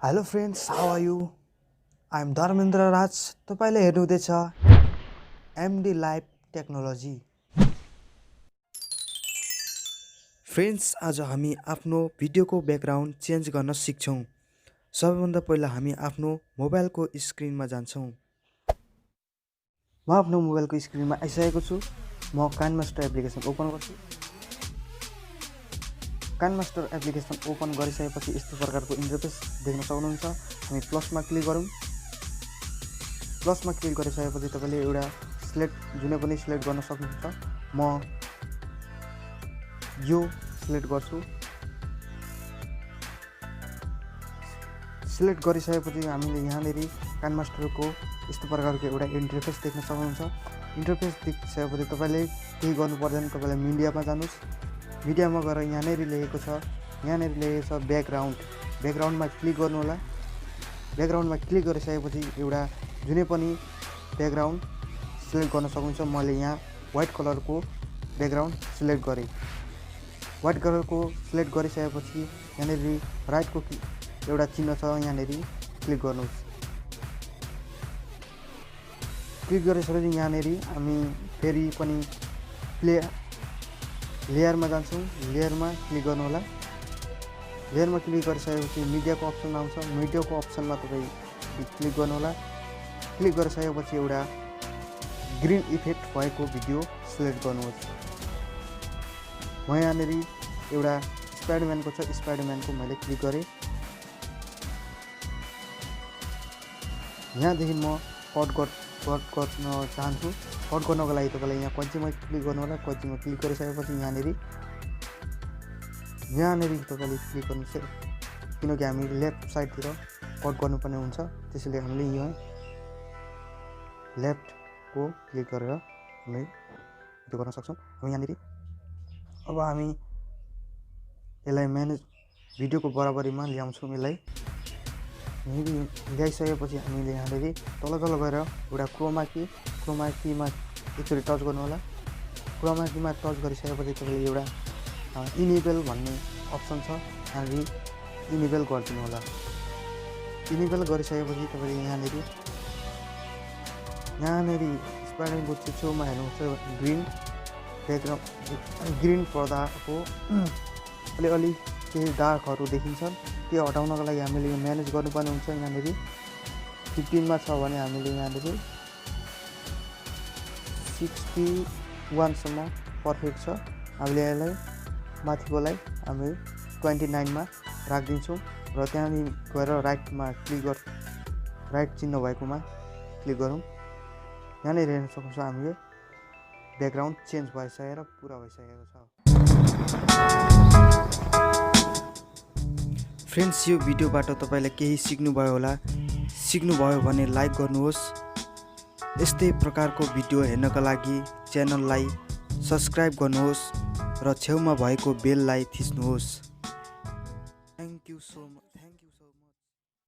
Hello friends, how are you? I'm Dharmendra Raj. तपाईले हेर्नुहुँदैछ MD Live technology. Friends, आज हामी आफ्नो भिडियोको ब्याकग्राउन्ड चेन्ज गर्न सिक्छौं। सबैभन्दा पहिला हामी आफ्नो मोबाइलको स्क्रिनमा जान्छौं। म आफ्नो मोबाइलको स्क्रिनमा आइसकेको छु। म काइनमास्टर एप्लिकेसन ओपन गर्छु। काइनमास्टर एप्लिकेसन ओपन गरिसकेपछि यस्तो प्रकारको इन्टरफेस देख्न सक्नुहुन्छ। हामी प्लसमा क्लिक गरौँ। प्लसमा क्लिक गरिसकेपछि तपाईले एउटा जुनै पनि सिलेक्ट गर्न सक्नुहुन्छ। म यो सिलेक्ट गर्छु। सिलेक्ट गरिसकेपछि हामीले यहाँनेरि काइनमास्टरको यस्तो प्रकारको एउटा इन्टरफेस देख्न सक्नुहुन्छ। इन्टरफेस देखिसकेपछि तपाईले केही गर्नु पर्दैन। तपाईले मिडियामा जानुस्। मिडियामा गएर यहाँनेरि लेखेको छ ब्याकग्राउन्ड। ब्याकग्राउन्डमा क्लिक गर्नु होला। ब्याकग्राउन्डमा क्लिक गरिसकेपछि एउटा जुनै पनि ब्याकग्राउन्ड सिलेक्ट गर्न सक्नुहुन्छ। मैले यहाँ व्हाइट कलरको ब्याकग्राउन्ड सिलेक्ट गरेँ। व्हाइट कलरको सिलेक्ट गरिसकेपछि यहाँनेरि राइटको एउटा चिन्ह छ, यहाँनेरि क्लिक गर्नुहोस्। क्लिक गरिसकेपछि यहाँनेरि हामी फेरि पनि लेयरमा जान्छौँ। लेयरमा क्लिक गर्नु होला। लेयरमा क्लिक गरिसकेपछि मिडियाको अप्सन आउँछ। मिडियाको अप्सनमा तपाईँ क्लिक गर्नु होला। क्लिक गरिसकेपछि एउटा ग्रीन इफेक्ट भएको भिडियो सिलेक्ट गर्नुहोस्। म यहाँनेरि एउटा स्पाइडरम्यानको छ, स्पाइडरम्यानको मैले क्लिक गरेँ। यहाँदेखि म कट गर्न चाहन्छु। कट गर्नको लागि तपाईँलाई यहाँ कैँचीमा क्लिक गर्नु होला। कैँचीमा क्लिक गरिसकेपछि यहाँनेरि तपाईँले क्लिक गर्नुहोस्, किनकि हामी लेफ्ट साइडतिर कट गर्नुपर्ने हुन्छ। त्यसैले हामीले यहाँ लेफ्टको क्लिक गरेर हामी त्यो गर्न सक्छौँ। हामी यहाँनेरि अब हामी यसलाई भिडियोको बराबरीमा ल्याउँछौँ। यसलाई ल्याइसकेपछि हामीले यहाँनेरि तल गएर एउटा क्रोमा कीमा एकचोटि टच गर्नु होला। क्रोमा कीमा टच गरिसकेपछि तपाईँले एउटा इनेबल भन्ने अप्सन छ, यहाँनेरि इनेबल गरिदिनु होला। इनेबल गरिसकेपछि तपाईँले यहाँनेरि स्पाइडरको छेउमा हेर्नुहुन्छ ग्रिन पर्दाको अलि केही दागहरू देखिन्छन्। त्यो हटाउनको लागि हामीले यो म्यानेज गर्नुपर्ने हुन्छ। यहाँनेरि 15मा छ भने हामीले यहाँनेरि 61सम्म पर्फेक्ट छ। हामीले यसलाई माथिकोलाई हामी 29मा राखिदिन्छौँ र त्यहाँदेखि गएर राइट चिन्ह भएकोमा क्लिक गरौँ। यहाँनिर हेर्न सक्छौँ हामीले ब्याकग्राउन्ड चेन्ज भइसकेर पुरा भइसकेको छ। फ्रेन्ड्स, यो भिडियोबाट तपाईँले केही सिक्नुभयो भने लाइक गर्नुहोस्। यस्तै प्रकारको भिडियो हेर्नका लागि च्यानललाई सब्स्क्राइब गर्नुहोस् र छेउमा भएको बेललाई थिच्नुहोस्।